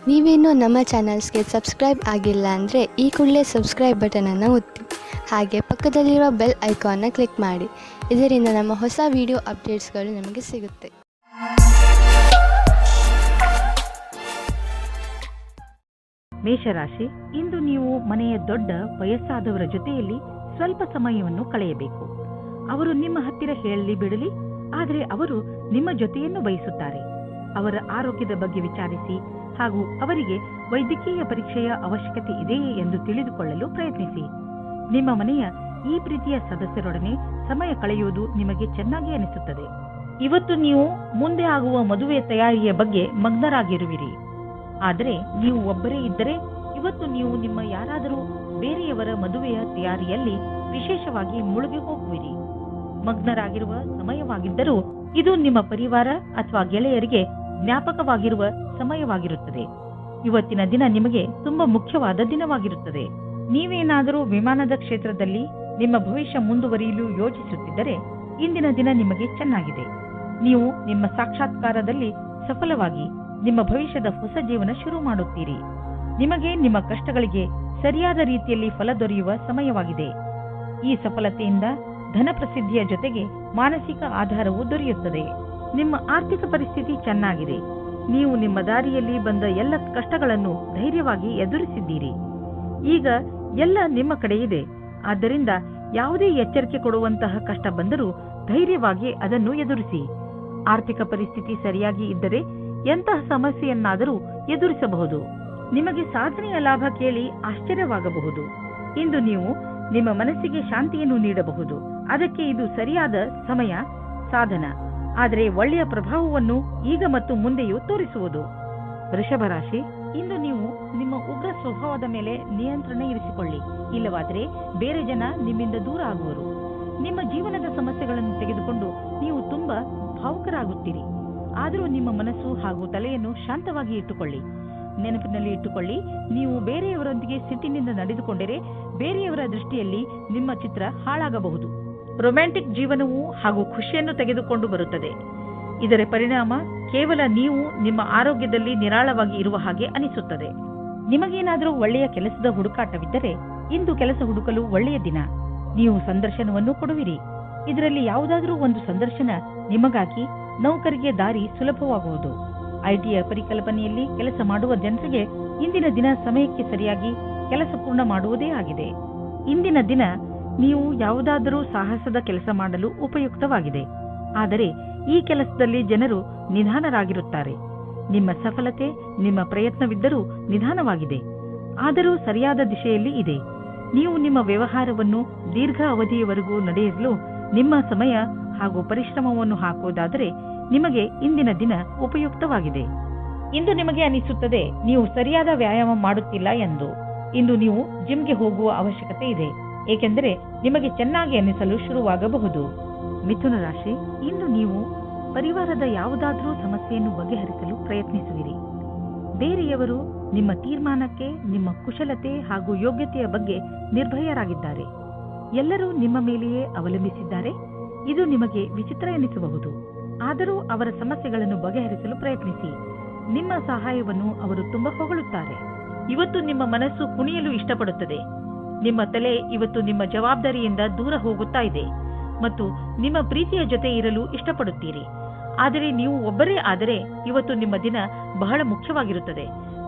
ನೀವೇನೂ ನಮ್ಮ ಚಾನಲ್ಸ್ಗೆ ಸಬ್ಸ್ಕ್ರೈಬ್ ಆಗಿಲ್ಲ ಅಂದರೆ ಈ ಕೂಡಲೇ ಸಬ್ಸ್ಕ್ರೈಬ್ ಬಟನನ್ನು ಒತ್ತಿ. ಹಾಗೆ ಪಕ್ಕದಲ್ಲಿರುವ ಬೆಲ್ ಐಕಾನ್ನ ಕ್ಲಿಕ್ ಮಾಡಿ. ಇದರಿಂದ ನಮ್ಮ ಹೊಸ ವಿಡಿಯೋ ಅಪ್ಡೇಟ್ಸ್ಗಳು ನಿಮಗೆ ಸಿಗುತ್ತೆ. ಮೇಷರಾಶಿ, ಇಂದು ನೀವು ಮನೆಯ ದೊಡ್ಡ ವಯಸ್ಸಾದವರ ಜೊತೆಯಲ್ಲಿ ಸ್ವಲ್ಪ ಸಮಯವನ್ನು ಕಳೆಯಬೇಕು. ಅವರು ನಿಮ್ಮ ಹತ್ತಿರ ಹೇಳಲಿ ಬಿಡಲಿ, ಆದರೆ ಅವರು ನಿಮ್ಮ ಜೊತೆಯನ್ನು ಬಯಸುತ್ತಾರೆ. ಅವರ ಆರೋಗ್ಯದ ಬಗ್ಗೆ ವಿಚಾರಿಸಿ ಹಾಗೂ ಅವರಿಗೆ ವೈದ್ಯಕೀಯ ಪರೀಕ್ಷೆಯ ಅವಶ್ಯಕತೆ ಇದೆಯೇ ಎಂದು ತಿಳಿದುಕೊಳ್ಳಲು ಪ್ರಯತ್ನಿಸಿ. ನಿಮ್ಮ ಮನೆಯ ಈ ಪ್ರೀತಿಯ ಸದಸ್ಯರೊಡನೆ ಸಮಯ ಕಳೆಯುವುದು ನಿಮಗೆ ಚೆನ್ನಾಗಿ ಅನಿಸುತ್ತದೆ. ಇವತ್ತು ನೀವು ಮುಂದೆ ಆಗುವ ಮದುವೆ ತಯಾರಿಯ ಬಗ್ಗೆ ಮಗ್ನರಾಗಿರುವಿರಿ. ಆದರೆ ನೀವು ಒಬ್ಬರೇ ಇದ್ದರೆ ಇವತ್ತು ನೀವು ನಿಮ್ಮ ಯಾರಾದರೂ ಬೇರೆಯವರ ಮದುವೆಯ ತಯಾರಿಯಲ್ಲಿ ವಿಶೇಷವಾಗಿ ಮುಳುಗಿ ಹೋಗುವಿರಿ. ಮಗ್ನರಾಗಿರುವ ಸಮಯವಾಗಿದ್ದರೂ ಇದು ನಿಮ್ಮ ಪರಿವಾರ ಅಥವಾ ಗೆಳೆಯರಿಗೆ ಜ್ಞಾಪಕವಾಗಿರುವ ಸಮಯವಾಗಿರುತ್ತದೆ. ಇವತ್ತಿನ ದಿನ ನಿಮಗೆ ತುಂಬಾ ಮುಖ್ಯವಾದ ದಿನವಾಗಿರುತ್ತದೆ. ನೀವೇನಾದರೂ ವಿಮಾನದ ಕ್ಷೇತ್ರದಲ್ಲಿ ನಿಮ್ಮ ಭವಿಷ್ಯ ಮುಂದುವರಿಯಲು ಯೋಚಿಸುತ್ತಿದ್ದರೆ ಇಂದಿನ ದಿನ ನಿಮಗೆ ಚೆನ್ನಾಗಿದೆ. ನೀವು ನಿಮ್ಮ ಸಾಕ್ಷಾತ್ಕಾರದಲ್ಲಿ ಸಫಲವಾಗಿ ನಿಮ್ಮ ಭವಿಷ್ಯದ ಹೊಸ ಜೀವನ ಶುರು ಮಾಡುತ್ತೀರಿ. ನಿಮಗೆ ನಿಮ್ಮ ಕಷ್ಟಗಳಿಗೆ ಸರಿಯಾದ ರೀತಿಯಲ್ಲಿ ಫಲ ದೊರೆಯುವ ಸಮಯವಾಗಿದೆ. ಈ ಸಫಲತೆಯಿಂದ ಧನ ಪ್ರಸಿದ್ಧಿಯ ಜೊತೆಗೆ ಮಾನಸಿಕ ಆಧಾರವು ದೊರೆಯುತ್ತದೆ. ನಿಮ್ಮ ಆರ್ಥಿಕ ಪರಿಸ್ಥಿತಿ ಚೆನ್ನಾಗಿದೆ. ನೀವು ನಿಮ್ಮ ದಾರಿಯಲ್ಲಿ ಬಂದ ಎಲ್ಲ ಕಷ್ಟಗಳನ್ನು ಧೈರ್ಯವಾಗಿ ಎದುರಿಸಿದ್ದೀರಿ. ಈಗ ಎಲ್ಲ ನಿಮ್ಮ ಕಡೆ ಇದೆ. ಆದ್ದರಿಂದ ಯಾವುದೇ ಎಚ್ಚರಿಕೆ ಕೊಡುವಂತಹ ಕಷ್ಟ ಬಂದರೂ ಧೈರ್ಯವಾಗಿ ಅದನ್ನು ಎದುರಿಸಿ. ಆರ್ಥಿಕ ಪರಿಸ್ಥಿತಿ ಸರಿಯಾಗಿ ಇದ್ದರೆ ಎಂತಹ ಸಮಸ್ಯೆಯನ್ನಾದರೂ ಎದುರಿಸಬಹುದು. ನಿಮಗೆ ಸಾಧನೆಯ ಲಾಭ ಕೇಳಿ ಆಶ್ಚರ್ಯವಾಗಬಹುದು. ಇಂದು ನೀವು ನಿಮ್ಮ ಮನಸ್ಸಿಗೆ ಶಾಂತಿಯನ್ನು ನೀಡಬಹುದು. ಅದಕ್ಕೆ ಇದು ಸರಿಯಾದ ಸಮಯ ಸಾಧನ. ಆದರೆ ಒಳ್ಳೆಯ ಪ್ರಭಾವವನ್ನು ಈಗ ಮತ್ತು ಮುಂದೆಯೂ ತೋರಿಸುವುದು. ವೃಷಭ ರಾಶಿ, ಇಂದು ನೀವು ನಿಮ್ಮ ಉಗ್ರ ಸ್ವಭಾವದ ಮೇಲೆ ನಿಯಂತ್ರಣ ಇರಿಸಿಕೊಳ್ಳಿ. ಇಲ್ಲವಾದರೆ ಬೇರೆ ಜನ ನಿಮ್ಮಿಂದ ದೂರ ಆಗುವರು. ನಿಮ್ಮ ಜೀವನದ ಸಮಸ್ಯೆಗಳನ್ನು ತೆಗೆದುಕೊಂಡು ನೀವು ತುಂಬಾ ಭಾವುಕರಾಗುತ್ತೀರಿ. ಆದರೂ ನಿಮ್ಮ ಮನಸ್ಸು ಹಾಗೂ ತಲೆಯನ್ನು ಶಾಂತವಾಗಿ ಇಟ್ಟುಕೊಳ್ಳಿ. ನೆನಪಿನಲ್ಲಿ ಇಟ್ಟುಕೊಳ್ಳಿ, ನೀವು ಬೇರೆಯವರೊಂದಿಗೆ ಸಿಟ್ಟಿನಿಂದ ನಡೆದುಕೊಂಡರೆ ಬೇರೆಯವರ ದೃಷ್ಟಿಯಲ್ಲಿ ನಿಮ್ಮ ಚಿತ್ರ ಹಾಳಾಗಬಹುದು. ರೊಮ್ಯಾಂಟಿಕ್ ಜೀವನವು ಹಾಗೂ ಖುಷಿಯನ್ನು ತೆಗೆದುಕೊಂಡು ಬರುತ್ತದೆ. ಇದರ ಪರಿಣಾಮ ಕೇವಲ ನೀವು ನಿಮ್ಮ ಆರೋಗ್ಯದಲ್ಲಿ ನಿರಾಳವಾಗಿ ಇರುವ ಹಾಗೆ ಅನಿಸುತ್ತದೆ. ನಿಮಗೇನಾದರೂ ಒಳ್ಳೆಯ ಕೆಲಸದ ಹುಡುಕಾಟವಿದ್ದರೆ ಇಂದು ಕೆಲಸ ಹುಡುಕಲು ಒಳ್ಳೆಯ ದಿನ. ನೀವು ಸಂದರ್ಶನವನ್ನು ಕೊಡುವಿರಿ. ಇದರಲ್ಲಿ ಯಾವುದಾದರೂ ಒಂದು ಸಂದರ್ಶನ ನಿಮಗಾಗಿ ನೌಕರಿಗೆ ದಾರಿ ಸುಲಭವಾಗುವುದು. ಐಟಿಯ ಪರಿಕಲ್ಪನೆಯಲ್ಲಿ ಕೆಲಸ ಮಾಡುವ ಜನರಿಗೆ ಇಂದಿನ ದಿನ ಸಮಯಕ್ಕೆ ಸರಿಯಾಗಿ ಕೆಲಸ ಪೂರ್ಣ ಮಾಡುವುದೇ ಆಗಿದೆ. ಇಂದಿನ ದಿನ ನೀವು ಯಾವುದಾದರೂ ಸಾಹಸದ ಕೆಲಸ ಮಾಡಲು ಉಪಯುಕ್ತವಾಗಿದೆ. ಆದರೆ ಈ ಕೆಲಸದಲ್ಲಿ ಜನರು ನಿಧಾನರಾಗಿರುತ್ತಾರೆ. ನಿಮ್ಮ ಸಫಲತೆ ನಿಮ್ಮ ಪ್ರಯತ್ನವಿದ್ದರೂ ನಿಧಾನವಾಗಿದೆ, ಆದರೂ ಸರಿಯಾದ ದಿಶೆಯಲ್ಲಿ ಇದೆ. ನೀವು ನಿಮ್ಮ ವ್ಯವಹಾರವನ್ನು ದೀರ್ಘ ಅವಧಿಯವರೆಗೂ ನಡೆಸಲು ನಿಮ್ಮ ಸಮಯ ಹಾಗೂ ಪರಿಶ್ರಮವನ್ನು ಹಾಕುವುದಾದರೆ ನಿಮಗೆ ಇಂದಿನ ದಿನ ಉಪಯುಕ್ತವಾಗಿದೆ. ಇಂದು ನಿಮಗೆ ಅನಿಸುತ್ತದೆ ನೀವು ಸರಿಯಾದ ವ್ಯಾಯಾಮ ಮಾಡುತ್ತಿಲ್ಲ ಎಂದು. ಇಂದು ನೀವು ಜಿಮ್ಗೆ ಹೋಗುವ ಅವಶ್ಯಕತೆ ಇದೆ, ಏಕೆಂದರೆ ನಿಮಗೆ ಚೆನ್ನಾಗಿ ಅನಿಸಲು ಶುರುವಾಗಬಹುದು. ಮಿಥುನ ರಾಶಿ, ಇಂದು ನೀವು ಪರಿವಾರದ ಯಾವುದಾದರೂ ಸಮಸ್ಯೆಯನ್ನು ಬಗೆಹರಿಸಲು ಪ್ರಯತ್ನಿಸುವಿರಿ. ಬೇರೆಯವರು ನಿಮ್ಮ ತೀರ್ಮಾನಕ್ಕೆ ನಿಮ್ಮ ಕುಶಲತೆ ಹಾಗೂ ಯೋಗ್ಯತೆಯ ಬಗ್ಗೆ ನಿರ್ಭಯರಾಗಿದ್ದಾರೆ. ಎಲ್ಲರೂ ನಿಮ್ಮ ಮೇಲೆಯೇ ಅವಲಂಬಿಸಿದ್ದಾರೆ. ಇದು ನಿಮಗೆ ವಿಚಿತ್ರ ಎನಿಸಬಹುದು, ಆದರೂ ಅವರ ಸಮಸ್ಯೆಗಳನ್ನು ಬಗೆಹರಿಸಲು ಪ್ರಯತ್ನಿಸಿ. ನಿಮ್ಮ ಸಹಾಯವನ್ನು ಅವರು ತುಂಬಾ ಹೊಗಳುತ್ತಾರೆ. ಇವತ್ತು ನಿಮ್ಮ ಮನಸ್ಸು ಕುಣಿಯಲು ಇಷ್ಟಪಡುತ್ತದೆ. ನಿಮ್ಮ ತಲೆ ಇವತ್ತು ನಿಮ್ಮ ಜವಾಬ್ದಾರಿಯಿಂದ ದೂರ ಹೋಗುತ್ತಾ ಇದೆ ಮತ್ತು ನಿಮ್ಮ ಪ್ರೀತಿಯ ಜೊತೆ ಇರಲು ಇಷ್ಟಪಡುತ್ತೀರಿ. ಆದರೆ ನೀವು ಒಬ್ಬರೇ ಆದರೆ ಇವತ್ತು ನಿಮ್ಮ ದಿನ ಬಹಳ ಮುಖ್ಯವಾಗಿರುತ್ತದೆ.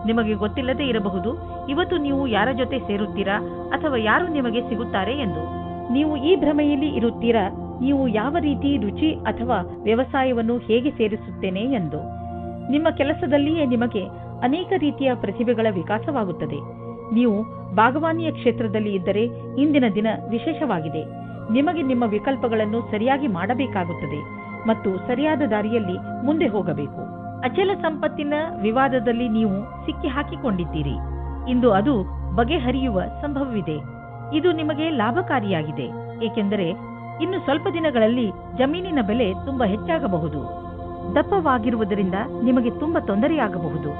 ನಿಮಗೆ ಗೊತ್ತಿಲ್ಲದೆ ಇರಬಹುದು ಇವತ್ತು ನೀವು ಯಾರ ಜೊತೆ ಸೇರುತ್ತೀರಾ ಅಥವಾ ಯಾರು ನಿಮಗೆ ಸಿಗುತ್ತಾರೆ ಎಂದು. ನೀವು ಈ ಭ್ರಮೆಯಲ್ಲಿ ಇರುತ್ತೀರಾ, ನೀವು ಯಾವ ರೀತಿ ರುಚಿ ಅಥವಾ ವ್ಯವಸಾಯವನ್ನು ಹೇಗೆ ಸೇರಿಸುತ್ತೇನೆ ಎಂದು. ನಿಮ್ಮ ಕೆಲಸದಲ್ಲಿಯೇ ನಿಮಗೆ ಅನೇಕ ರೀತಿಯ ಪ್ರತಿಭೆಗಳ ವಿಕಾಸವಾಗುತ್ತದೆ. ನೀವು ಬಾಗವಾನಿಯ ಕ್ಷೇತ್ರದಲ್ಲಿ ಇದ್ದರೆ ಇಂದಿನ ದಿನ ವಿಶೇಷವಾಗಿದೆ. ನಿಮಗೆ ನಿಮ್ಮ ವಿಕಲ್ಪಗಳನ್ನು ಸರಿಯಾಗಿ ಮಾಡಬೇಕಾಗುತ್ತದೆ ಮತ್ತು ಸರಿಯಾದ ದಾರಿಯಲ್ಲಿ ಮುಂದೆ ಹೋಗಬೇಕು. ಅಚಲ ಸಂಪತ್ತಿನ ವಿವಾದದಲ್ಲಿ ನೀವು ಸಿಕ್ಕಿ ಹಾಕಿಕೊಂಡಿದ್ದೀರಿ. ಇಂದು ಅದು ಬಗೆಹರಿಯುವ ಸಂಭವವಿದೆ. ಇದು ನಿಮಗೆ ಲಾಭಕಾರಿಯಾಗಿದೆ, ಏಕೆಂದರೆ ಇನ್ನು ಸ್ವಲ್ಪ ದಿನಗಳಲ್ಲಿ ಜಮೀನಿನ ಬೆಲೆ ತುಂಬಾ ಹೆಚ್ಚಾಗಬಹುದು. ದಪ್ಪವಾಗಿರುವುದರಿಂದ ನಿಮಗೆ ತುಂಬಾ ತೊಂದರೆಯಾಗಬಹುದು.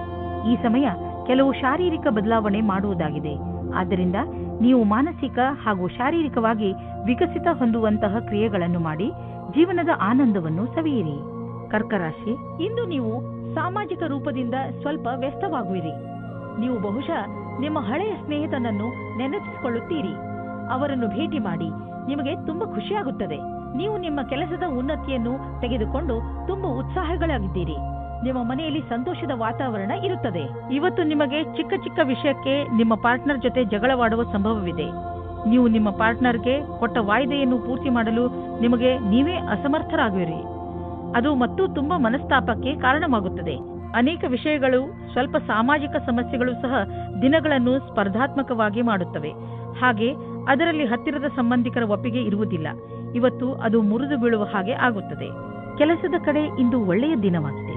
ಈ ಸಮಯ ಕೆಲವು ಶಾರೀರಿಕ ಬದಲಾವಣೆ ಮಾಡುವುದಾಗಿದೆ. ಆದ್ದರಿಂದ ನೀವು ಮಾನಸಿಕ ಹಾಗೂ ಶಾರೀರಿಕವಾಗಿ ವಿಕಸಿತ ಹೊಂದುವಂತಹ ಕ್ರಿಯೆಗಳನ್ನು ಮಾಡಿ ಜೀವನದ ಆನಂದವನ್ನು ಸವಿಯಿರಿ. ಕರ್ಕ ರಾಶಿ, ಇಂದು ನೀವು ಸಾಮಾಜಿಕ ರೂಪದಿಂದ ಸ್ವಲ್ಪ ವ್ಯಸ್ತವಾಗುವಿರಿ. ನೀವು ಬಹುಶಃ ನಿಮ್ಮ ಹಳೆಯ ಸ್ನೇಹಿತನನ್ನು ನೆನಪಿಸಿಕೊಳ್ಳುತ್ತೀರಿ. ಅವರನ್ನು ಭೇಟಿ ಮಾಡಿ, ನಿಮಗೆ ತುಂಬಾ ಖುಷಿಯಾಗುತ್ತದೆ. ನೀವು ನಿಮ್ಮ ಕೆಲಸದ ಉನ್ನತಿಯನ್ನು ತೆಗೆದುಕೊಂಡು ತುಂಬಾ ಉತ್ಸಾಹಗಳಾಗಿದ್ದೀರಿ. ನಿಮ್ಮ ಮನೆಯಲ್ಲಿ ಸಂತೋಷದ ವಾತಾವರಣ ಇರುತ್ತದೆ. ಇವತ್ತು ನಿಮಗೆ ಚಿಕ್ಕ ಚಿಕ್ಕ ವಿಷಯಕ್ಕೆ ನಿಮ್ಮ ಪಾರ್ಟ್ನರ್ ಜೊತೆ ಜಗಳವಾಡುವ ಸಂಭವವಿದೆ. ನೀವು ನಿಮ್ಮ ಪಾರ್ಟ್ನರ್ಗೆ ಕೊಟ್ಟ ವಾಯ್ದೆಯನ್ನು ಪೂರ್ತಿ ಮಾಡಲು ನಿಮಗೆ ನೀವೇ ಅಸಮರ್ಥರಾಗುವಿರಿ. ಅದು ಮತ್ತು ತುಂಬಾ ಮನಸ್ತಾಪಕ್ಕೆ ಕಾರಣವಾಗುತ್ತದೆ. ಅನೇಕ ವಿಷಯಗಳು, ಸ್ವಲ್ಪ ಸಾಮಾಜಿಕ ಸಮಸ್ಯೆಗಳು ಸಹ ದಿನಗಳನ್ನು ಸ್ಪರ್ಧಾತ್ಮಕವಾಗಿ ಮಾಡುತ್ತವೆ. ಹಾಗೆ ಅದರಲ್ಲಿ ಹತ್ತಿರದ ಸಂಬಂಧಿಕರ ಒಪ್ಪಿಗೆ ಇರುವುದಿಲ್ಲ. ಇವತ್ತು ಅದು ಮುರಿದು ಬೀಳುವ ಹಾಗೆ ಆಗುತ್ತದೆ. ಕೆಲಸದ ಕಡೆ ಇಂದು ಒಳ್ಳೆಯ ದಿನವಾಗಿದೆ.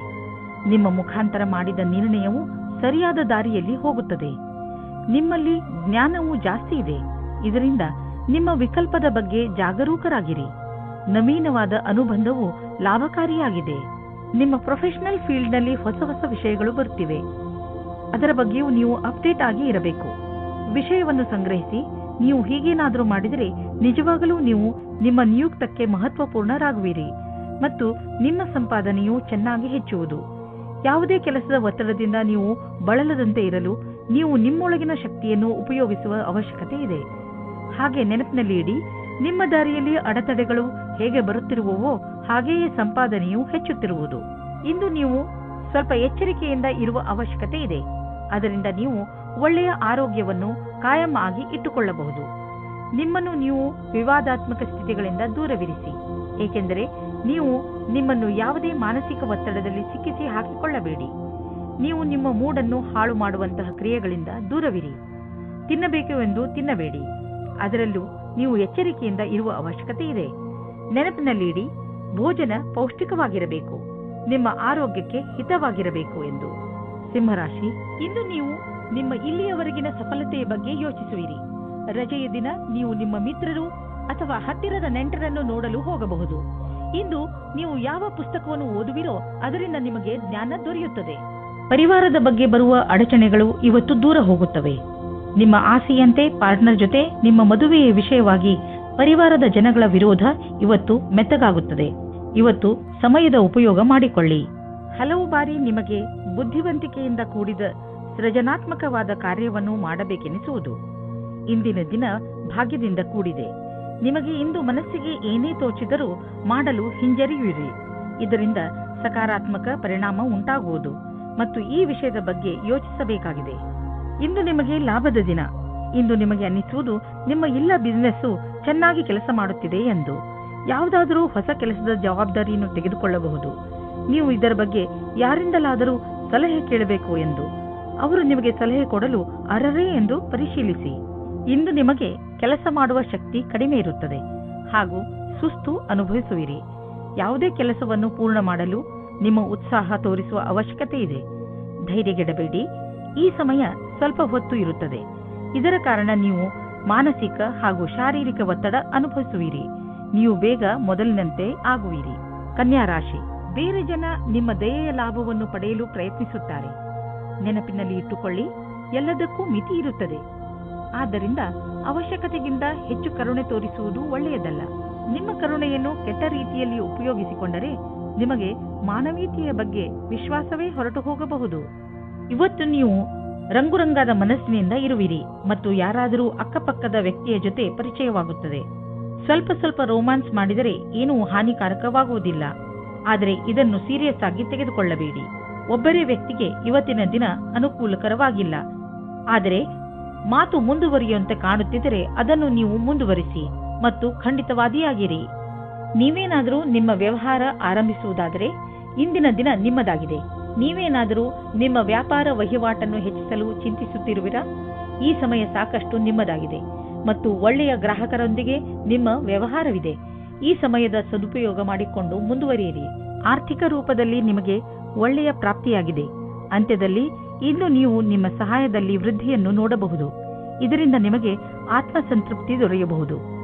ನಿಮ್ಮ ಮುಖಾಂತರ ಮಾಡಿದ ನಿರ್ಣಯವು ಸರಿಯಾದ ದಾರಿಯಲ್ಲಿ ಹೋಗುತ್ತದೆ. ನಿಮ್ಮಲ್ಲಿ ಜ್ಞಾನವೂ ಜಾಸ್ತಿ ಇದೆ. ಇದರಿಂದ ನಿಮ್ಮ ವಿಕಲ್ಪದ ಬಗ್ಗೆ ಜಾಗರೂಕರಾಗಿರಿ. ನವೀನವಾದ ಅನುಬಂಧವು ಲಾಭಕಾರಿಯಾಗಿದೆ. ನಿಮ್ಮ ಪ್ರೊಫೆಷನಲ್ ಫೀಲ್ಡ್ನಲ್ಲಿ ಹೊಸ ಹೊಸ ವಿಷಯಗಳು ಬರುತ್ತಿವೆ. ಅದರ ಬಗ್ಗೆಯೂ ನೀವು ಅಪ್ಡೇಟ್ ಆಗಿ ಇರಬೇಕು. ವಿಷಯವನ್ನು ಸಂಗ್ರಹಿಸಿ. ನೀವು ಹೀಗೇನಾದರೂ ಮಾಡಿದರೆ ನಿಜವಾಗಲೂ ನೀವು ನಿಮ್ಮ ನಿಯುಕ್ತಕ್ಕೆ ಮಹತ್ವಪೂರ್ಣರಾಗುವಿರಿ ಮತ್ತು ನಿಮ್ಮ ಸಂಪಾದನೆಯು ಚೆನ್ನಾಗಿ ಹೆಚ್ಚುವುದು. ಯಾವುದೇ ಕೆಲಸದ ಒತ್ತಡದಿಂದ ನೀವು ಬಳಲದಂತೆ ಇರಲು ನೀವು ನಿಮ್ಮೊಳಗಿನ ಶಕ್ತಿಯನ್ನು ಉಪಯೋಗಿಸುವ ಅವಶ್ಯಕತೆ ಇದೆ. ಹಾಗೆ ನೆನಪಿನಲ್ಲಿ ಇಡಿ, ನಿಮ್ಮ ದಾರಿಯಲ್ಲಿ ಅಡೆತಡೆಗಳು ಹೇಗೆ ಬರುತ್ತಿರುವವೋ ಹಾಗೆಯೇ ಸಂಪಾದನೆಯು ಹೆಚ್ಚುತ್ತಿರುವುದು. ಇಂದು ನೀವು ಸ್ವಲ್ಪ ಎಚ್ಚರಿಕೆಯಿಂದ ಇರುವ ಅವಶ್ಯಕತೆ ಇದೆ. ಅದರಿಂದ ನೀವು ಒಳ್ಳೆಯ ಆರೋಗ್ಯವನ್ನು ಕಾಯಂ ಆಗಿ ಇಟ್ಟುಕೊಳ್ಳಬಹುದು. ನಿಮ್ಮನ್ನು ನೀವು ವಿವಾದಾತ್ಮಕ ಸ್ಥಿತಿಗಳಿಂದ ದೂರವಿರಿಸಿ, ಏಕೆಂದರೆ ನೀವು ನಿಮ್ಮನ್ನು ಯಾವುದೇ ಮಾನಸಿಕ ಒತ್ತಡದಲ್ಲಿ ಸಿಕ್ಕಿಸಿ ಹಾಕಿಕೊಳ್ಳಬೇಡಿ. ನೀವು ನಿಮ್ಮ ಮೂಡನ್ನು ಹಾಳು ಮಾಡುವಂತಹ ಕ್ರಿಯೆಗಳಿಂದ ದೂರವಿರಿ. ತಿನ್ನಬೇಕು ಎಂದು ತಿನ್ನಬೇಡಿ. ಅದರಲ್ಲೂ ನೀವು ಎಚ್ಚರಿಕೆಯಿಂದ ಇರುವ ಅವಶ್ಯಕತೆ ಇದೆ. ನೆನಪಿನಲ್ಲಿ ಇಡಿ, ಭೋಜನ ಪೌಷ್ಟಿಕವಾಗಿರಬೇಕು, ನಿಮ್ಮ ಆರೋಗ್ಯಕ್ಕೆ ಹಿತವಾಗಿರಬೇಕು ಎಂದು. ಸಿಂಹರಾಶಿ, ಇಂದು ನೀವು ನಿಮ್ಮ ಇಲ್ಲಿಯವರೆಗಿನ ಸಫಲತೆಯ ಬಗ್ಗೆ ಯೋಚಿಸುವಿರಿ. ರಜೆಯ ದಿನ ನೀವು ನಿಮ್ಮ ಮಿತ್ರರು ಅಥವಾ ಹತ್ತಿರದ ನೆಂಟರನ್ನು ನೋಡಲು ಹೋಗಬಹುದು. ಇಂದು ನೀವು ಯಾವ ಪುಸ್ತಕವನ್ನು ಓದುವಿರೋ ಅದರಿಂದ ನಿಮಗೆ ಜ್ಞಾನ ದೊರೆಯುತ್ತದೆ. ಪರಿವಾರದ ಬಗ್ಗೆ ಬರುವ ಅಡಚಣೆಗಳು ಇವತ್ತು ದೂರ ಹೋಗುತ್ತವೆ. ನಿಮ್ಮ ಆಸೆಯಂತೆ ಪಾರ್ಟ್ನರ್ ಜೊತೆ ನಿಮ್ಮ ಮದುವೆಯ ವಿಷಯವಾಗಿ ಪರಿವಾರದ ಜನಗಳ ವಿರೋಧ ಇವತ್ತು ಮೆತ್ತಗಾಗುತ್ತದೆ. ಇವತ್ತು ಸಮಯದ ಉಪಯೋಗ ಮಾಡಿಕೊಳ್ಳಿ. ಹಲವು ಬಾರಿ ನಿಮಗೆ ಬುದ್ಧಿವಂತಿಕೆಯಿಂದ ಕೂಡಿದ ಸೃಜನಾತ್ಮಕವಾದ ಕಾರ್ಯವನ್ನು ಮಾಡಬೇಕೆನಿಸುವುದು. ಇಂದಿನ ದಿನ ಭಾಗ್ಯದಿಂದ ಕೂಡಿದೆ. ನಿಮಗೆ ಇಂದು ಮನಸ್ಸಿಗೆ ಏನೇ ತೋಚಿದರೂ ಮಾಡಲು ಹಿಂಜರಿಯುವಿರಿ. ಇದರಿಂದ ಸಕಾರಾತ್ಮಕ ಪರಿಣಾಮ ಉಂಟಾಗುವುದು ಮತ್ತು ಈ ವಿಷಯದ ಬಗ್ಗೆ ಯೋಚಿಸಬೇಕಾಗಿದೆ. ಇಂದು ನಿಮಗೆ ಲಾಭದ ದಿನ. ಇಂದು ನಿಮಗೆ ಅನ್ನಿಸುವುದು ನಿಮ್ಮ ಇಲ್ಲ ಬಿಸಿನೆಸ್ಸು ಚೆನ್ನಾಗಿ ಕೆಲಸ ಮಾಡುತ್ತಿದೆ ಎಂದು. ಯಾವುದಾದರೂ ಹೊಸ ಕೆಲಸದ ಜವಾಬ್ದಾರಿಯನ್ನು ತೆಗೆದುಕೊಳ್ಳಬಹುದು. ನೀವು ಇದರ ಬಗ್ಗೆ ಯಾರಿಂದಲಾದರೂ ಸಲಹೆ ಕೇಳಬೇಕು ಎಂದು. ಅವರು ನಿಮಗೆ ಸಲಹೆ ಕೊಡಲು ಅರ್ಹರೇ ಎಂದು ಪರಿಶೀಲಿಸಿ. ಇಂದು ನಿಮಗೆ ಕೆಲಸ ಮಾಡುವ ಶಕ್ತಿ ಕಡಿಮೆ ಇರುತ್ತದೆ ಹಾಗೂ ಸುಸ್ತು ಅನುಭವಿಸುವಿರಿ. ಯಾವುದೇ ಕೆಲಸವನ್ನು ಪೂರ್ಣ ಮಾಡಲು ನಿಮ್ಮ ಉತ್ಸಾಹ ತೋರಿಸುವ ಅವಶ್ಯಕತೆ ಇದೆ. ಧೈರ್ಯಗೆಡಬೇಡಿ. ಈ ಸಮಯ ಸ್ವಲ್ಪ ಹೊತ್ತು ಇರುತ್ತದೆ. ಇದರ ಕಾರಣ ನೀವು ಮಾನಸಿಕ ಹಾಗೂ ಶಾರೀರಿಕ ಒತ್ತಡ ಅನುಭವಿಸುವಿರಿ. ನೀವು ಬೇಗ ಮೊದಲಿನಂತೆ ಆಗುವಿರಿ. ಕನ್ಯಾ ರಾಶಿ, ಬೇರೆ ಜನ ನಿಮ್ಮ ದಯೆಯ ಲಾಭವನ್ನು ಪಡೆಯಲು ಪ್ರಯತ್ನಿಸುತ್ತಾರೆ. ನೆನಪಿನಲ್ಲಿ ಇಟ್ಟುಕೊಳ್ಳಿ, ಎಲ್ಲದಕ್ಕೂ ಮಿತಿ ಇರುತ್ತದೆ. ಆದ್ದರಿಂದ ಅವಶ್ಯಕತೆಗಿಂತ ಹೆಚ್ಚು ಕರುಣೆ ತೋರಿಸುವುದು ಒಳ್ಳೆಯದಲ್ಲ. ನಿಮ್ಮ ಕರುಣೆಯನ್ನು ಕೆಟ್ಟ ರೀತಿಯಲ್ಲಿ ಉಪಯೋಗಿಸಿಕೊಂಡರೆ ನಿಮಗೆ ಮಾನವೀಯತೆಯ ಬಗ್ಗೆ ವಿಶ್ವಾಸವೇ ಹೊರಟು ಹೋಗಬಹುದು. ಇವತ್ತು ನೀವು ರಂಗುರಂಗಾದ ಮನಸ್ಸಿನಿಂದ ಇರುವಿರಿ ಮತ್ತು ಯಾರಾದರೂ ಅಕ್ಕಪಕ್ಕದ ವ್ಯಕ್ತಿಯ ಜೊತೆ ಪರಿಚಯವಾಗುತ್ತದೆ. ಸ್ವಲ್ಪ ಸ್ವಲ್ಪ ರೋಮ್ಯಾನ್ಸ್ ಮಾಡಿದರೆ ಏನೂ ಹಾನಿಕಾರಕವಾಗುವುದಿಲ್ಲ. ಆದರೆ ಇದನ್ನು ಸೀರಿಯಸ್ ಆಗಿ ತೆಗೆದುಕೊಳ್ಳಬೇಡಿ. ಒಬ್ಬರೇ ವ್ಯಕ್ತಿಗೆ ಇವತ್ತಿನ ದಿನ ಅನುಕೂಲಕರವಾಗಿಲ್ಲ. ಆದರೆ ಮಾತು ಮುಂದುವರಿಯುವಂತೆ ಕಾಣುತ್ತಿದ್ದರೆ ಅದನ್ನು ನೀವು ಮುಂದುವರಿಸಿ ಮತ್ತು ಖಂಡಿತವಾದಿಯಾಗಿರಿ. ನೀವೇನಾದರೂ ನಿಮ್ಮ ವ್ಯವಹಾರ ಆರಂಭಿಸುವುದಾದರೆ ಇಂದಿನ ದಿನ ನಿಮ್ಮದಾಗಿದೆ. ನೀವೇನಾದರೂ ನಿಮ್ಮ ವ್ಯಾಪಾರ ವಹಿವಾಟನ್ನು ಹೆಚ್ಚಿಸಲು ಚಿಂತಿಸುತ್ತಿರುವಿರಾ? ಈ ಸಮಯ ಸಾಕಷ್ಟು ನಿಮ್ಮದಾಗಿದೆ ಮತ್ತು ಒಳ್ಳೆಯ ಗ್ರಾಹಕರೊಂದಿಗೆ ನಿಮ್ಮ ವ್ಯವಹಾರವಿದೆ. ಈ ಸಮಯದ ಸದುಪಯೋಗ ಮಾಡಿಕೊಂಡು ಮುಂದುವರಿಯಿರಿ. ಆರ್ಥಿಕ ರೂಪದಲ್ಲಿ ನಿಮಗೆ ಒಳ್ಳೆಯ ಪ್ರಾಪ್ತಿಯಾಗಿದೆ. ಅಂತ್ಯದಲ್ಲಿ ಇಂದು ನೀವು ನಿಮ್ಮ ಸಹಾಯದಲ್ಲಿ ವೃದ್ಧಿಯನ್ನು ನೋಡಬಹುದು. ಇದರಿಂದ ನಿಮಗೆ ಆತ್ಮಸಂತೃಪ್ತಿ ದೊರೆಯಬಹುದು.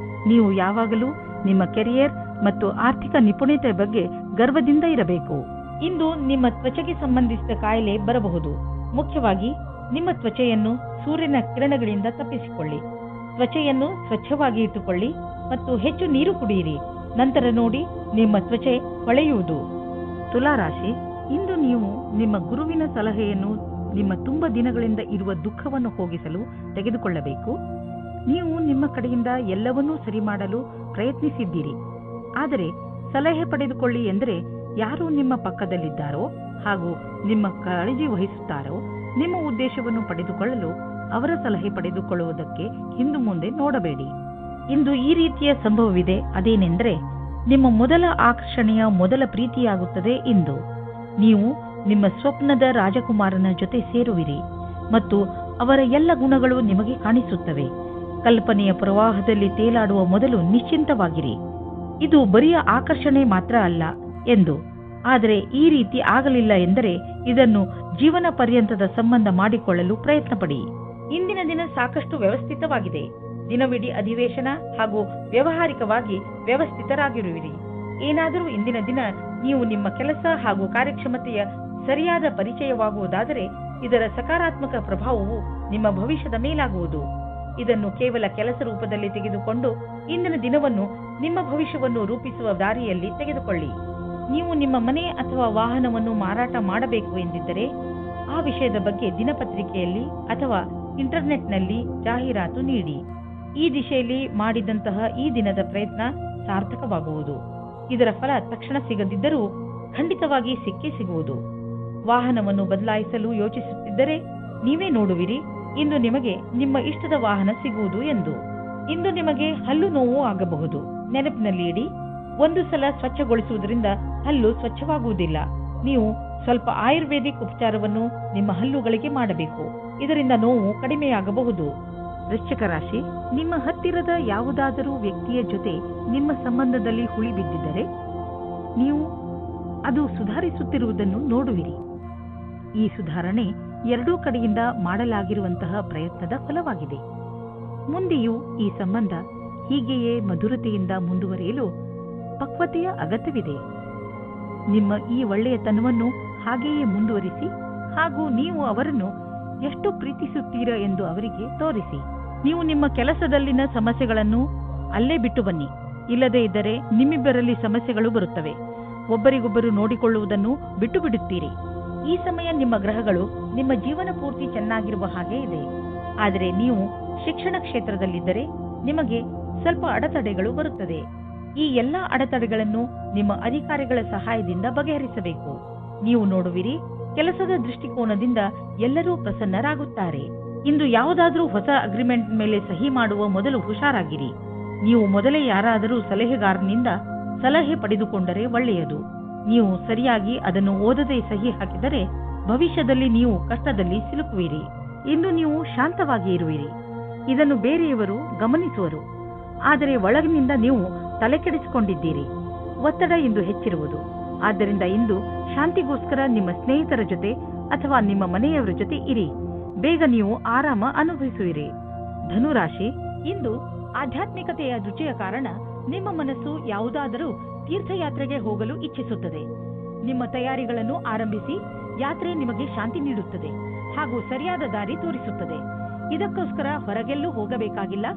ನೀವು ಯಾವಾಗಲೂ ನಿಮ್ಮ ಕೆರಿಯರ್ ಮತ್ತು ಆರ್ಥಿಕ ನಿಪುಣತೆ ಬಗ್ಗೆ ಗರ್ವದಿಂದ ಇರಬೇಕು. ಇಂದು ನಿಮ್ಮ ತ್ವಚೆಗೆ ಸಂಬಂಧಿಸಿದ ಕಾಯಿಲೆ ಬರಬಹುದು. ಮುಖ್ಯವಾಗಿ ನಿಮ್ಮ ತ್ವಚೆಯನ್ನು ಸೂರ್ಯನ ಕಿರಣಗಳಿಂದ ತಪ್ಪಿಸಿಕೊಳ್ಳಿ. ತ್ವಚೆಯನ್ನು ಸ್ವಚ್ಛವಾಗಿ ಇಟ್ಟುಕೊಳ್ಳಿ ಮತ್ತು ಹೆಚ್ಚು ನೀರು ಕುಡಿಯಿರಿ. ನಂತರ ನೋಡಿ ನಿಮ್ಮ ತ್ವಚೆ ಹೊಳೆಯುವುದು. ತುಲಾರಾಶಿ, ಇಂದು ನೀವು ನಿಮ್ಮ ಗುರುವಿನ ಸಲಹೆಯನ್ನು ನಿಮ್ಮ ತುಂಬ ದಿನಗಳಿಂದ ಇರುವ ದುಃಖವನ್ನು ಹೋಗಿಸಲು ತೆಗೆದುಕೊಳ್ಳಬೇಕು. ನೀವು ನಿಮ್ಮ ಕಡೆಯಿಂದ ಎಲ್ಲವನ್ನೂ ಸರಿ ಮಾಡಲು ಪ್ರಯತ್ನಿಸಿದ್ದೀರಿ. ಆದರೆ ಸಲಹೆ ಪಡೆದುಕೊಳ್ಳಿ ಎಂದರೆ ಯಾರು ನಿಮ್ಮ ಪಕ್ಕದಲ್ಲಿದ್ದಾರೋ ಹಾಗೂ ನಿಮ್ಮ ಕಾಳಜಿ ವಹಿಸುತ್ತಾರೋ ನಿಮ್ಮ ಉದ್ದೇಶವನ್ನು ಪಡೆದುಕೊಳ್ಳಲು ಅವರ ಸಲಹೆ ಪಡೆದುಕೊಳ್ಳುವುದಕ್ಕೆ ಹಿಂದು ಮುಂದೆ ನೋಡಬೇಡಿ. ಇಂದು ಈ ರೀತಿಯ ಸಂಭವವಿದೆ. ಅದೇನೆಂದರೆ ನಿಮ್ಮ ಮೊದಲ ಆಕರ್ಷಣೆಯ ಮೊದಲ ಪ್ರೀತಿಯಾಗುತ್ತದೆ. ಇಂದು ನೀವು ನಿಮ್ಮ ಸ್ವಪ್ನದ ರಾಜಕುಮಾರನ ಜೊತೆ ಸೇರುವಿರಿ ಮತ್ತು ಅವರ ಎಲ್ಲ ಗುಣಗಳು ನಿಮಗೆ ಕಾಣಿಸುತ್ತವೆ. ಕಲ್ಪನೆಯ ಪ್ರವಾಹದಲ್ಲಿ ತೇಲಾಡುವ ಮೊದಲು ನಿಶ್ಚಿಂತವಾಗಿರಿ. ಇದು ಬರಿಯ ಆಕರ್ಷಣೆ ಮಾತ್ರ ಅಲ್ಲ ಎಂದು. ಆದರೆ ಈ ರೀತಿ ಆಗಲಿಲ್ಲ ಎಂದರೆ ಇದನ್ನು ಜೀವನ ಪರ್ಯಂತದ ಸಂಬಂಧ ಮಾಡಿಕೊಳ್ಳಲು ಪ್ರಯತ್ನಪಡಿ. ಇಂದಿನ ದಿನ ಸಾಕಷ್ಟು ವ್ಯವಸ್ಥಿತವಾಗಿದೆ. ದಿನವಿಡೀ ಅಧಿವೇಶನ ಹಾಗೂ ವ್ಯವಹಾರಿಕವಾಗಿ ವ್ಯವಸ್ಥಿತರಾಗಿರುವಿರಿ. ಏನಾದರೂ ಇಂದಿನ ದಿನ ನೀವು ನಿಮ್ಮ ಕೆಲಸ ಹಾಗೂ ಕಾರ್ಯಕ್ಷಮತೆಯ ಸರಿಯಾದ ಪರಿಚಯವಾಗುವುದಾದರೆ ಇದರ ಸಕಾರಾತ್ಮಕ ಪ್ರಭಾವವು ನಿಮ್ಮ ಭವಿಷ್ಯದ ಮೇಲಾಗುವುದು. ಇದನ್ನು ಕೇವಲ ಕೆಲಸ ರೂಪದಲ್ಲಿ ತೆಗೆದುಕೊಂಡು ಇಂದಿನ ದಿನವನ್ನು ನಿಮ್ಮ ಭವಿಷ್ಯವನ್ನು ರೂಪಿಸುವ ದಾರಿಯಲ್ಲಿ ತೆಗೆದುಕೊಳ್ಳಿ. ನೀವು ನಿಮ್ಮ ಮನೆ ಅಥವಾ ವಾಹನವನ್ನು ಮಾರಾಟ ಮಾಡಬೇಕು ಎಂದಿದ್ದರೆ ಆ ವಿಷಯದ ಬಗ್ಗೆ ದಿನಪತ್ರಿಕೆಯಲ್ಲಿ ಅಥವಾ ಇಂಟರ್ನೆಟ್ನಲ್ಲಿ ಜಾಹೀರಾತು ನೀಡಿ. ಈ ದಿಶೆಯಲ್ಲಿ ಮಾಡಿದಂತಹ ಈ ದಿನದ ಪ್ರಯತ್ನ ಸಾರ್ಥಕವಾಗುವುದು. ಇದರ ಫಲ ತಕ್ಷಣ ಸಿಗದಿದ್ದರೂ ಖಂಡಿತವಾಗಿ ಸಿಕ್ಕೇ ಸಿಗುವುದು. ವಾಹನವನ್ನು ಬದಲಾಯಿಸಲು ಯೋಚಿಸುತ್ತಿದ್ದರೆ ನೀವೇ ನೋಡುವಿರಿ ಇಂದು ನಿಮಗೆ ನಿಮ್ಮ ಇಷ್ಟದ ವಾಹನ ಸಿಗುವುದು ಎಂದು. ಇಂದು ನಿಮಗೆ ಹಲ್ಲು ನೋವು ಆಗಬಹುದು. ನೆನಪಿನಲ್ಲಿ ಇಡಿ, ಒಂದು ಸಲ ಸ್ವಚ್ಛಗೊಳಿಸುವುದರಿಂದ ಹಲ್ಲು ಸ್ವಚ್ಛವಾಗುವುದಿಲ್ಲ. ನೀವು ಸ್ವಲ್ಪ ಆಯುರ್ವೇದಿಕ್ ಉಪಚಾರವನ್ನು ನಿಮ್ಮ ಹಲ್ಲುಗಳಿಗೆ ಮಾಡಬೇಕು. ಇದರಿಂದ ನೋವು ಕಡಿಮೆಯಾಗಬಹುದು. ವೃಶ್ಚಿಕ ರಾಶಿ, ನಿಮ್ಮ ಹತ್ತಿರದ ಯಾವುದಾದರೂ ವ್ಯಕ್ತಿಯ ಜೊತೆ ನಿಮ್ಮ ಸಂಬಂಧದಲ್ಲಿ ಹುಳಿ ಬಿದ್ದಿದ್ದರೆ ನೀವು ಅದು ಸುಧಾರಿಸುತ್ತಿರುವುದನ್ನು ನೋಡುವಿರಿ. ಈ ಸುಧಾರಣೆ ಎರಡೂ ಕಡೆಯಿಂದ ಮಾಡಲಾಗಿರುವಂತಹ ಪ್ರಯತ್ನದ ಫಲವಾಗಿದೆ. ಮುಂದೆಯೂ ಈ ಸಂಬಂಧ ಹೀಗೆಯೇ ಮಧುರತೆಯಿಂದ ಮುಂದುವರಿಯಲು ಪಕ್ವತೆಯ ಅಗತ್ಯವಿದೆ. ನಿಮ್ಮ ಈ ಒಳ್ಳೆಯತನವನ್ನು ಹಾಗೆಯೇ ಮುಂದುವರಿಸಿ ಹಾಗೂ ನೀವು ಅವರನ್ನು ಎಷ್ಟು ಪ್ರೀತಿಸುತ್ತೀರಾ ಎಂದು ಅವರಿಗೆ ತೋರಿಸಿ. ನೀವು ನಿಮ್ಮ ಕೆಲಸದಲ್ಲಿನ ಸಮಸ್ಯೆಗಳನ್ನು ಅಲ್ಲೇ ಬಿಟ್ಟು ಬನ್ನಿ. ಇಲ್ಲದೇ ಇದ್ದರೆ ನಿಮ್ಮಿಬ್ಬರಲ್ಲಿ ಸಮಸ್ಯೆಗಳು ಬರುತ್ತವೆ. ಒಬ್ಬರಿಗೊಬ್ಬರು ನೋಡಿಕೊಳ್ಳುವುದನ್ನು ಬಿಟ್ಟು ಬಿಡುತ್ತೀರಿ. ಈ ಸಮಯ ನಿಮ್ಮ ಗ್ರಹಗಳು ನಿಮ್ಮ ಜೀವನ ಪೂರ್ತಿ ಚೆನ್ನಾಗಿರುವ ಹಾಗೆ ಇದೆ. ಆದರೆ ನೀವು ಶಿಕ್ಷಣ ಕ್ಷೇತ್ರದಲ್ಲಿದ್ದರೆ ನಿಮಗೆ ಸ್ವಲ್ಪ ಅಡೆತಡೆಗಳು ಬರುತ್ತದೆ. ಈ ಎಲ್ಲ ಅಡೆತಡೆಗಳನ್ನು ನಿಮ್ಮ ಅಧಿಕಾರಿಗಳ ಸಹಾಯದಿಂದ ಬಗೆಹರಿಸಬೇಕು. ನೀವು ನೋಡುವಿರಿ, ಕೆಲಸದ ದೃಷ್ಟಿಕೋನದಿಂದ ಎಲ್ಲರೂ ಪ್ರಸನ್ನರಾಗುತ್ತಾರೆ. ಇಂದು ಯಾವುದಾದರೂ ಹೊಸ ಅಗ್ರಿಮೆಂಟ್ ಮೇಲೆ ಸಹಿ ಮಾಡುವ ಮೊದಲು ಹುಷಾರಾಗಿರಿ. ನೀವು ಮೊದಲೇ ಯಾರಾದರೂ ಸಲಹೆಗಾರನಿಂದ ಸಲಹೆ ಪಡೆದುಕೊಂಡರೆ ಒಳ್ಳೆಯದು. ನೀವು ಸರಿಯಾಗಿ ಅದನ್ನು ಓದದೆ ಸಹಿ ಹಾಕಿದರೆ ಭವಿಷ್ಯದಲ್ಲಿ ನೀವು ಕಷ್ಟದಲ್ಲಿ ಸಿಲುಕುವಿರಿ. ಇಂದು ನೀವು ಶಾಂತವಾಗಿ ಇರುವಿರಿ. ಇದನ್ನು ಬೇರೆಯವರು ಗಮನಿಸುವರು. ಆದರೆ ಒಳಗಿನಿಂದ ನೀವು ತಲೆಕೆಡಿಸಿಕೊಂಡಿದ್ದೀರಿ. ಒತ್ತಡ ಇಂದು ಹೆಚ್ಚಿರುವುದು. ಆದ್ದರಿಂದ ಇಂದು ಶಾಂತಿಗೋಸ್ಕರ ನಿಮ್ಮ ಸ್ನೇಹಿತರ ಜೊತೆ ಅಥವಾ ನಿಮ್ಮ ಮನೆಯವರ ಜೊತೆ ಇರಿ. ಬೇಗ ನೀವು ಆರಾಮ ಅನುಭವಿಸುವಿರಿ. ಧನುರಾಶಿ, ಇಂದು ಆಧ್ಯಾತ್ಮಿಕತೆಯ ರುಚಿಯ ಕಾರಣ ನಿಮ್ಮ ಮನಸ್ಸು ಯಾವುದಾದರೂ ತೀರ್ಥಯಾತ್ರೆಗೆ ಹೋಗಲು ಇಚ್ಛಿಸುತ್ತದೆ. ನಿಮ್ಮ ತಯಾರಿಗಳನ್ನು ಆರಂಭಿಸಿ. ಯಾತ್ರೆ ನಿಮಗೆ ಶಾಂತಿ ನೀಡುತ್ತದೆ ಹಾಗೂ ಸರಿಯಾದ ದಾರಿ ತೋರಿಸುತ್ತದೆ. ಇದಕ್ಕೋಸ್ಕರ ಹೊರಗೆಲ್ಲೂ ಹೋಗಬೇಕಾಗಿಲ್ಲ,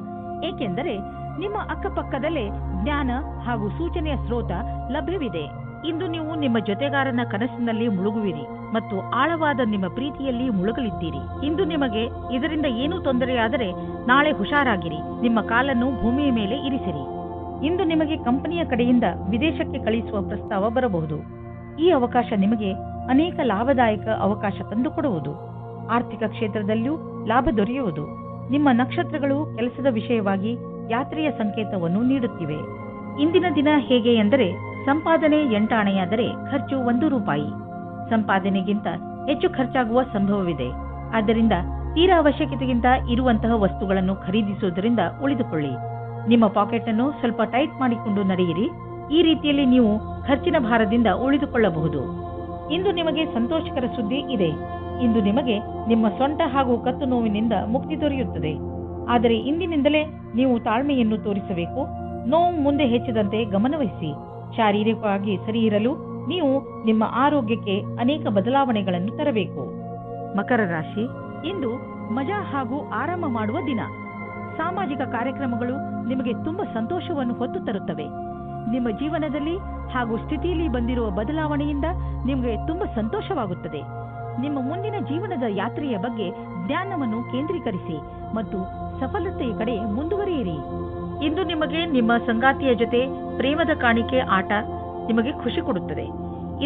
ಏಕೆಂದರೆ ನಿಮ್ಮ ಅಕ್ಕಪಕ್ಕದಲ್ಲೇ ಜ್ಞಾನ ಹಾಗೂ ಸೂಚನೆಯ ಸ್ರೋತ ಲಭ್ಯವಿದೆ. ಇಂದು ನೀವು ನಿಮ್ಮ ಜೊತೆಗಾರನ ಕನಸಿನಲ್ಲಿ ಮುಳುಗುವಿರಿ ಮತ್ತು ಆಳವಾದ ನಿಮ್ಮ ಪ್ರೀತಿಯಲ್ಲಿ ಮುಳುಗಲಿದ್ದೀರಿ. ಇಂದು ನಿಮಗೆ ಇದರಿಂದ ಏನೂ ತೊಂದರೆಯಾದರೆ ನಾಳೆ ಹುಷಾರಾಗಿರಿ. ನಿಮ್ಮ ಕಾಲನ್ನು ಭೂಮಿಯ ಮೇಲೆ ಇರಿಸಿರಿ. ಇಂದು ನಿಮಗೆ ಕಂಪನಿಯ ಕಡೆಯಿಂದ ವಿದೇಶಕ್ಕೆ ಕಳಿಸುವ ಪ್ರಸ್ತಾವ ಬರಬಹುದು. ಈ ಅವಕಾಶ ನಿಮಗೆ ಅನೇಕ ಲಾಭದಾಯಕ ಅವಕಾಶ ತಂದುಕೊಡುವುದು. ಆರ್ಥಿಕ ಕ್ಷೇತ್ರದಲ್ಲಿಯೂ ಲಾಭ ದೊರೆಯುವುದು. ನಿಮ್ಮ ನಕ್ಷತ್ರಗಳು ಕೆಲಸದ ವಿಷಯವಾಗಿ ಯಾತ್ರೆಯ ಸಂಕೇತವನ್ನು ನೀಡುತ್ತಿವೆ. ಇಂದಿನ ದಿನ ಹೇಗೆ ಎಂದರೆ, ಸಂಪಾದನೆ 8 ಆಣೆಯಾದರೆ ಖರ್ಚು 1 ರೂಪಾಯಿ. ಸಂಪಾದನೆಗಿಂತ ಹೆಚ್ಚು ಖರ್ಚಾಗುವ ಸಂಭವವಿದೆ. ಆದ್ದರಿಂದ ತೀರಾ ಅವಶ್ಯಕತೆಗಿಂತ ಇರುವಂತಹ ವಸ್ತುಗಳನ್ನು ಖರೀದಿಸುವುದರಿಂದ ಉಳಿದುಕೊಳ್ಳಿ. ನಿಮ್ಮ ಪಾಕೆಟ್ ಅನ್ನು ಸ್ವಲ್ಪ ಟೈಟ್ ಮಾಡಿಕೊಂಡು ನಡೆಯಿರಿ. ಈ ರೀತಿಯಲ್ಲಿ ನೀವು ಖರ್ಚಿನ ಭಾರದಿಂದ ಉಳಿದುಕೊಳ್ಳಬಹುದು. ಇಂದು ನಿಮಗೆ ಸಂತೋಷಕರ ಸುದ್ದಿ ಇದೆ. ಇಂದು ನಿಮಗೆ ನಿಮ್ಮ ಸೊಂಟ ಹಾಗೂ ಕತ್ತು ನೋವಿನಿಂದ ಮುಕ್ತಿ ದೊರೆಯುತ್ತದೆ. ಆದರೆ ಇಂದಿನಿಂದಲೇ ನೀವು ತಾಳ್ಮೆಯನ್ನು ತೋರಿಸಬೇಕು. ನೋವು ಮುಂದೆ ಹೆಚ್ಚಿದಂತೆ ಗಮನವಹಿಸಿ. ಶಾರೀರಿಕವಾಗಿ ಸರಿ ಇರಲು ನೀವು ನಿಮ್ಮ ಆರೋಗ್ಯಕ್ಕೆ ಅನೇಕ ಬದಲಾವಣೆಗಳನ್ನು ತರಬೇಕು. ಮಕರ ರಾಶಿ, ಇಂದು ಮಜಾ ಹಾಗೂ ಆರಾಮ ಮಾಡುವ ದಿನ. ಸಾಮಾಜಿಕ ಕಾರ್ಯಕ್ರಮಗಳು ನಿಮಗೆ ತುಂಬಾ ಸಂತೋಷವನ್ನು ಹೊತ್ತು ತರುತ್ತವೆ. ನಿಮ್ಮ ಜೀವನದಲ್ಲಿ ಹಾಗೂ ಸ್ಥಿತಿಯಲ್ಲಿ ಬಂದಿರುವ ಬದಲಾವಣೆಯಿಂದ ನಿಮಗೆ ತುಂಬಾ ಸಂತೋಷವಾಗುತ್ತದೆ. ನಿಮ್ಮ ಮುಂದಿನ ಜೀವನದ ಯಾತ್ರೆಯ ಬಗ್ಗೆ ಜ್ಞಾನವನ್ನು ಕೇಂದ್ರೀಕರಿಸಿ ಮತ್ತು ಸಫಲತೆಯ ಕಡೆ ಮುಂದುವರಿಯಿರಿ. ಇಂದು ನಿಮಗೆ ನಿಮ್ಮ ಸಂಗಾತಿಯ ಜೊತೆ ಪ್ರೇಮದ ಕಾಣಿಕೆ ಆಟ ನಿಮಗೆ ಖುಷಿ ಕೊಡುತ್ತದೆ.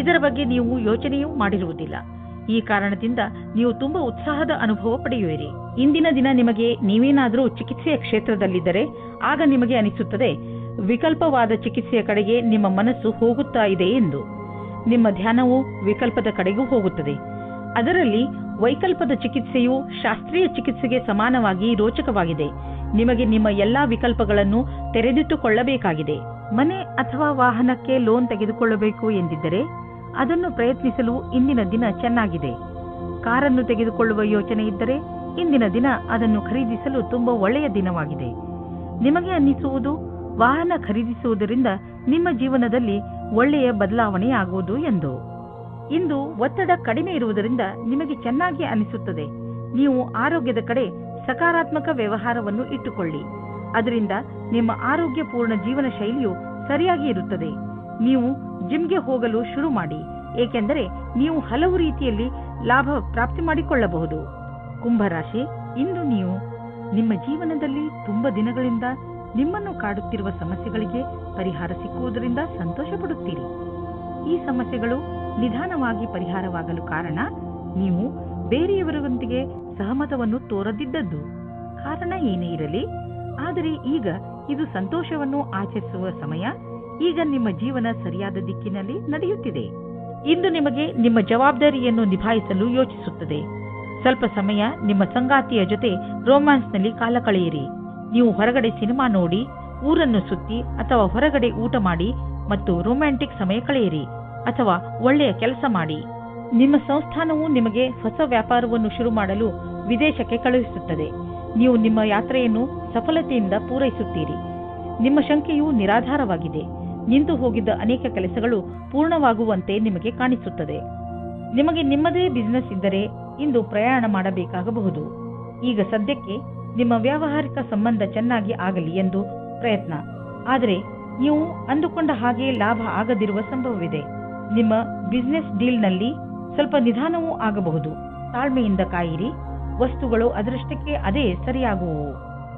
ಇದರ ಬಗ್ಗೆ ನೀವು ಯೋಚನೆಯೂ ಮಾಡಿರುವುದಿಲ್ಲ. ಈ ಕಾರಣದಿಂದ ನೀವು ತುಂಬಾ ಉತ್ಸಾಹದ ಅನುಭವ ಪಡೆಯುವಿರಿ. ಇಂದಿನ ದಿನ ನಿಮಗೆ ನೀವೇನಾದರೂ ಚಿಕಿತ್ಸೆಯ ಕ್ಷೇತ್ರದಲ್ಲಿದ್ದರೆ ಆಗ ನಿಮಗೆ ಅನಿಸುತ್ತದೆ ವಿಕಲ್ಪವಾದ ಚಿಕಿತ್ಸೆಯ ಕಡೆಗೆ ನಿಮ್ಮ ಮನಸ್ಸು ಹೋಗುತ್ತಾ ಇದೆ ಎಂದು. ನಿಮ್ಮ ಧ್ಯಾನವು ವಿಕಲ್ಪದ ಕಡೆಗೂ ಹೋಗುತ್ತದೆ. ಅದರಲ್ಲಿ ವೈಕಲ್ಪದ ಚಿಕಿತ್ಸೆಯು ಶಾಸ್ತ್ರೀಯ ಚಿಕಿತ್ಸೆಗೆ ಸಮಾನವಾಗಿ ರೋಚಕವಾಗಿದೆ. ನಿಮಗೆ ನಿಮ್ಮ ಎಲ್ಲಾ ವಿಕಲ್ಪಗಳನ್ನು ತೆರೆದಿಟ್ಟುಕೊಳ್ಳಬೇಕಾಗಿದೆ. ಮನೆ ಅಥವಾ ವಾಹನಕ್ಕೆ ಲೋನ್ ತೆಗೆದುಕೊಳ್ಳಬೇಕು ಎಂದಿದ್ದರೆ ಅದನ್ನು ಪ್ರಯತ್ನಿಸಲು ಇಂದಿನ ದಿನ ಚೆನ್ನಾಗಿದೆ. ಕಾರನ್ನು ತೆಗೆದುಕೊಳ್ಳುವ ಯೋಚನೆ ಇದ್ದರೆ ಇಂದಿನ ದಿನ ಅದನ್ನು ಖರೀದಿಸಲು ತುಂಬಾ ಒಳ್ಳೆಯ ದಿನವಾಗಿದೆ. ನಿಮಗೆ ಅನ್ನಿಸುವುದು ವಾಹನ ಖರೀದಿಸುವುದರಿಂದ ನಿಮ್ಮ ಜೀವನದಲ್ಲಿ ಒಳ್ಳೆಯ ಬದಲಾವಣೆಯಾಗುವುದು ಎಂದು. ಇಂದು ಒತ್ತಡ ಕಡಿಮೆ ಇರುವುದರಿಂದ ನಿಮಗೆ ಚೆನ್ನಾಗಿ ಅನಿಸುತ್ತದೆ. ನೀವು ಆರೋಗ್ಯದ ಕಡೆ ಸಕಾರಾತ್ಮಕ ವ್ಯವಹಾರವನ್ನು ಇಟ್ಟುಕೊಳ್ಳಿ. ಅದರಿಂದ ನಿಮ್ಮ ಆರೋಗ್ಯಪೂರ್ಣ ಜೀವನ ಶೈಲಿಯು ಸರಿಯಾಗಿ ಇರುತ್ತದೆ. ನೀವು ಜಿಮ್ಗೆ ಹೋಗಲು ಶುರು ಮಾಡಿ, ಏಕೆಂದರೆ ನೀವು ಹಲವು ರೀತಿಯಲ್ಲಿ ಲಾಭ ಪ್ರಾಪ್ತಿ ಮಾಡಿಕೊಳ್ಳಬಹುದು. ಕುಂಭರಾಶಿ, ಇಂದು ನೀವು ನಿಮ್ಮ ಜೀವನದಲ್ಲಿ ತುಂಬಾ ದಿನಗಳಿಂದ ನಿಮ್ಮನ್ನು ಕಾಡುತ್ತಿರುವ ಸಮಸ್ಯೆಗಳಿಗೆ ಪರಿಹಾರ ಸಿಕ್ಕುವುದರಿಂದ ಸಂತೋಷ ಪಡುತ್ತೀರಿ. ಈ ಸಮಸ್ಯೆಗಳು ನಿಧಾನವಾಗಿ ಪರಿಹಾರವಾಗಲು ಕಾರಣ ನೀವು ಬೇರೆಯವರೊಂದಿಗೆ ಸಹಮತವನ್ನು ತೋರದಿದ್ದದ್ದು. ಕಾರಣ ಏನೇ ಇರಲಿ, ಆದರೆ ಈಗ ಇದು ಸಂತೋಷವನ್ನು ಆಚರಿಸುವ ಸಮಯ. ಈಗ ನಿಮ್ಮ ಜೀವನ ಸರಿಯಾದ ದಿಕ್ಕಿನಲ್ಲಿ ನಡೆಯುತ್ತಿದೆ. ಇಂದು ನಿಮಗೆ ನಿಮ್ಮ ಜವಾಬ್ದಾರಿಯನ್ನು ನಿಭಾಯಿಸಲು ಯೋಚಿಸುತ್ತದೆ. ಸ್ವಲ್ಪ ಸಮಯ ನಿಮ್ಮ ಸಂಗಾತಿಯ ಜೊತೆ ರೋಮ್ಯಾನ್ಸ್ನಲ್ಲಿ ಕಾಲ ಕಳೆಯಿರಿ. ನೀವು ಹೊರಗಡೆ ಸಿನಿಮಾ ನೋಡಿ, ಊರನ್ನು ಸುತ್ತಿ ಅಥವಾ ಹೊರಗಡೆ ಊಟ ಮಾಡಿ ಮತ್ತು ರೊಮ್ಯಾಂಟಿಕ್ ಸಮಯ ಕಳೆಯಿರಿ ಅಥವಾ ಒಳ್ಳೆಯ ಕೆಲಸ ಮಾಡಿ. ನಿಮ್ಮ ಸಂಸ್ಥಾನವು ನಿಮಗೆ ಹೊಸ ವ್ಯಾಪಾರವನ್ನು ಶುರು ಮಾಡಲು ವಿದೇಶಕ್ಕೆ ಕಳುಹಿಸುತ್ತದೆ. ನೀವು ನಿಮ್ಮ ಯಾತ್ರೆಯನ್ನು ಸಫಲತೆಯಿಂದ ಪೂರೈಸುತ್ತೀರಿ. ನಿಮ್ಮ ಶಂಕೆಯು ನಿರಾಧಾರವಾಗಿದೆ. ನಿಂತು ಹೋಗಿದ್ದ ಅನೇಕ ಕೆಲಸಗಳು ಪೂರ್ಣವಾಗುವಂತೆ ನಿಮಗೆ ಕಾಣಿಸುತ್ತದೆ. ನಿಮಗೆ ನಿಮ್ಮದೇ ಬಿಸಿನೆಸ್ ಇದ್ದರೆ ಇಂದು ಪ್ರಯಾಣ ಮಾಡಬೇಕಾಗಬಹುದು. ಈಗ ಸದ್ಯಕ್ಕೆ ನಿಮ್ಮ ವ್ಯಾವಹಾರಿಕ ಸಂಬಂಧ ಚೆನ್ನಾಗಿ ಆಗಲಿ ಎಂದು ಪ್ರಯತ್ನ. ಆದರೆ ನೀವು ಅಂದುಕೊಂಡ ಹಾಗೆ ಲಾಭ ಆಗದಿರುವ ಸಂಭವವಿದೆ. ನಿಮ್ಮ ಬಿಸಿನೆಸ್ ಡೀಲ್ನಲ್ಲಿ ಸ್ವಲ್ಪ ನಿಧಾನವೂ ಆಗಬಹುದು. ತಾಳ್ಮೆಯಿಂದ ಕಾಯಿರಿ. ವಸ್ತುಗಳು ಅದರಷ್ಟಕ್ಕೆ ಅದೇ ಸರಿಯಾಗುವು.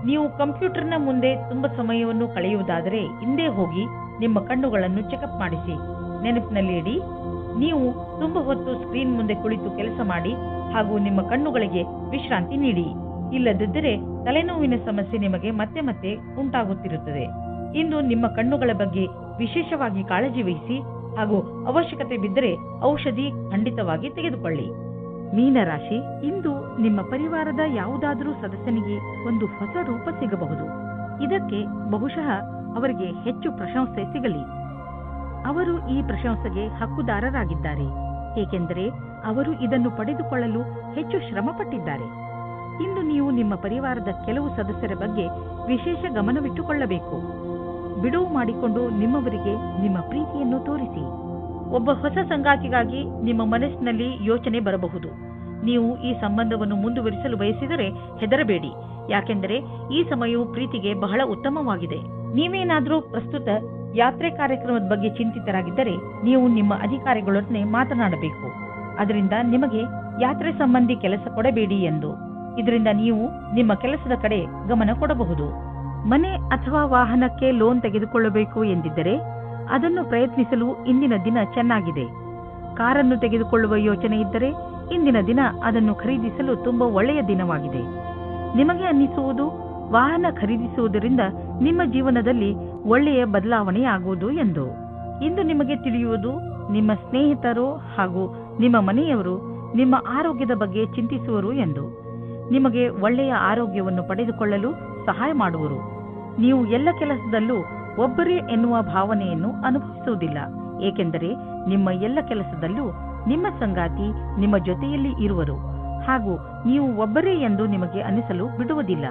ನೀವು ಕಂಪ್ಯೂಟರ್ನ ಮುಂದೆ ತುಂಬಾ ಸಮಯವನ್ನು ಕಳೆಯುವುದಾದರೆ ಹಿಂದೆ ಹೋಗಿ ನಿಮ್ಮ ಕಣ್ಣುಗಳನ್ನು ಚೆಕಪ್ ಮಾಡಿಸಿ. ನೆನಪಿನಲ್ಲಿ ಇಡಿ, ನೀವು ತುಂಬಾ ಹೊತ್ತು ಸ್ಕ್ರೀನ್ ಮುಂದೆ ಕುಳಿತು ಕೆಲಸ ಮಾಡಿ ಹಾಗೂ ನಿಮ್ಮ ಕಣ್ಣುಗಳಿಗೆ ವಿಶ್ರಾಂತಿ ನೀಡಿ. ಇಲ್ಲದಿದ್ದರೆ ತಲೆನೋವಿನ ಸಮಸ್ಯೆ ನಿಮಗೆ ಮತ್ತೆ ಮತ್ತೆ ಉಂಟಾಗುತ್ತಿರುತ್ತದೆ. ಇಂದು ನಿಮ್ಮ ಕಣ್ಣುಗಳ ಬಗ್ಗೆ ವಿಶೇಷವಾಗಿ ಕಾಳಜಿ ವಹಿಸಿ ಹಾಗೂ ಅವಶ್ಯಕತೆ ಬಿದ್ದರೆ ಔಷಧಿ ಖಂಡಿತವಾಗಿ ತೆಗೆದುಕೊಳ್ಳಿ. ಮೀನರಾಶಿ, ಇಂದು ನಿಮ್ಮ ಪರಿವಾರದ ಯಾವುದಾದರೂ ಸದಸ್ಯನಿಗೆ ಒಂದು ಹೊಸ ರೂಪ ಸಿಗಬಹುದು. ಇದಕ್ಕೆ ಬಹುಶಃ ಅವರಿಗೆ ಹೆಚ್ಚು ಪ್ರಶಂಸೆ ಸಿಗಲಿ. ಅವರು ಈ ಪ್ರಶಂಸೆಗೆ ಹಕ್ಕುದಾರರಾಗಿದ್ದಾರೆ, ಏಕೆಂದರೆ ಅವರು ಇದನ್ನು ಪಡೆದುಕೊಳ್ಳಲು ಹೆಚ್ಚು ಶ್ರಮಪಟ್ಟಿದ್ದಾರೆ. ಇಂದು ನೀವು ನಿಮ್ಮ ಪರಿವಾರದ ಕೆಲವು ಸದಸ್ಯರ ಬಗ್ಗೆ ವಿಶೇಷ ಗಮನವಿಟ್ಟುಕೊಳ್ಳಬೇಕು. ಬಿಡುವು ಮಾಡಿಕೊಂಡು ನಿಮ್ಮವರಿಗೆ ನಿಮ್ಮ ಪ್ರೀತಿಯನ್ನು ತೋರಿಸಿ. ಒಬ್ಬ ಹೊಸ ಸಂಗಾತಿಗಾಗಿ ನಿಮ್ಮ ಮನಸ್ಸಿನಲ್ಲಿ ಯೋಚನೆ ಬರಬಹುದು. ನೀವು ಈ ಸಂಬಂಧವನ್ನು ಮುಂದುವರಿಸಲು ಬಯಸಿದರೆ ಹೆದರಬೇಡಿ, ಯಾಕೆಂದರೆ ಈ ಸಮಯವು ಪ್ರೀತಿಗೆ ಬಹಳ ಉತ್ತಮವಾಗಿದೆ. ನೀವೇನಾದರೂ ಪ್ರಸ್ತುತ ಯಾತ್ರೆ ಕಾರ್ಯಕ್ರಮದ ಬಗ್ಗೆ ಚಿಂತಿತರಾಗಿದ್ದರೆ ನೀವು ನಿಮ್ಮ ಅಧಿಕಾರಿಗಳೊಡನೆ ಮಾತನಾಡಬೇಕು. ಅದರಿಂದ ನಿಮಗೆ ಯಾತ್ರೆ ಸಂಬಂಧಿ ಕೆಲಸ ಕೊಡಬೇಡಿ ಎಂದು. ಇದರಿಂದ ನೀವು ನಿಮ್ಮ ಕೆಲಸದ ಕಡೆ ಗಮನ ಕೊಡಬಹುದು. ಮನೆ ಅಥವಾ ವಾಹನಕ್ಕೆ ಲೋನ್ ತೆಗೆದುಕೊಳ್ಳಬೇಕು ಎಂದಿದ್ದರೆ ಅದನ್ನು ಪ್ರಯತ್ನಿಸಲು ಇಂದಿನ ದಿನ ಚೆನ್ನಾಗಿದೆ. ಕಾರನ್ನು ತೆಗೆದುಕೊಳ್ಳುವ ಯೋಚನೆ ಇದ್ದರೆ ಇಂದಿನ ದಿನ ಅದನ್ನು ಖರೀದಿಸಲು ತುಂಬಾ ಒಳ್ಳೆಯ ದಿನವಾಗಿದೆ. ನಿಮಗೆ ಅನ್ನಿಸುವುದು ವಾಹನ ಖರೀದಿಸುವುದರಿಂದ ನಿಮ್ಮ ಜೀವನದಲ್ಲಿ ಒಳ್ಳೆಯ ಬದಲಾವಣೆಯಾಗುವುದು ಎಂದು. ಇಂದು ನಿಮಗೆ ತಿಳಿಯುವುದು ನಿಮ್ಮ ಸ್ನೇಹಿತರು ಹಾಗೂ ನಿಮ್ಮ ಮನೆಯವರು ನಿಮ್ಮ ಆರೋಗ್ಯದ ಬಗ್ಗೆ ಚಿಂತಿಸುವರು ಎಂದು. ನಿಮಗೆ ಒಳ್ಳೆಯ ಆರೋಗ್ಯವನ್ನು ಪಡೆದುಕೊಳ್ಳಲು ಸಹಾಯ ಮಾಡುವರು. ನೀವು ಎಲ್ಲ ಕೆಲಸದಲ್ಲೂ ಒಬ್ಬರೇ ಎನ್ನುವ ಭಾವನೆಯನ್ನು ಅನುಭವಿಸುವುದಿಲ್ಲ, ಏಕೆಂದರೆ ನಿಮ್ಮ ಎಲ್ಲ ಕೆಲಸದಲ್ಲೂ ನಿಮ್ಮ ಸಂಗಾತಿ ನಿಮ್ಮ ಜೊತೆಯಲ್ಲಿ ಇರುವರು ಹಾಗೂ ನೀವು ಒಬ್ಬರೇ ಎಂದು ನಿಮಗೆ ಅನಿಸಲು ಬಿಡುವುದಿಲ್ಲ.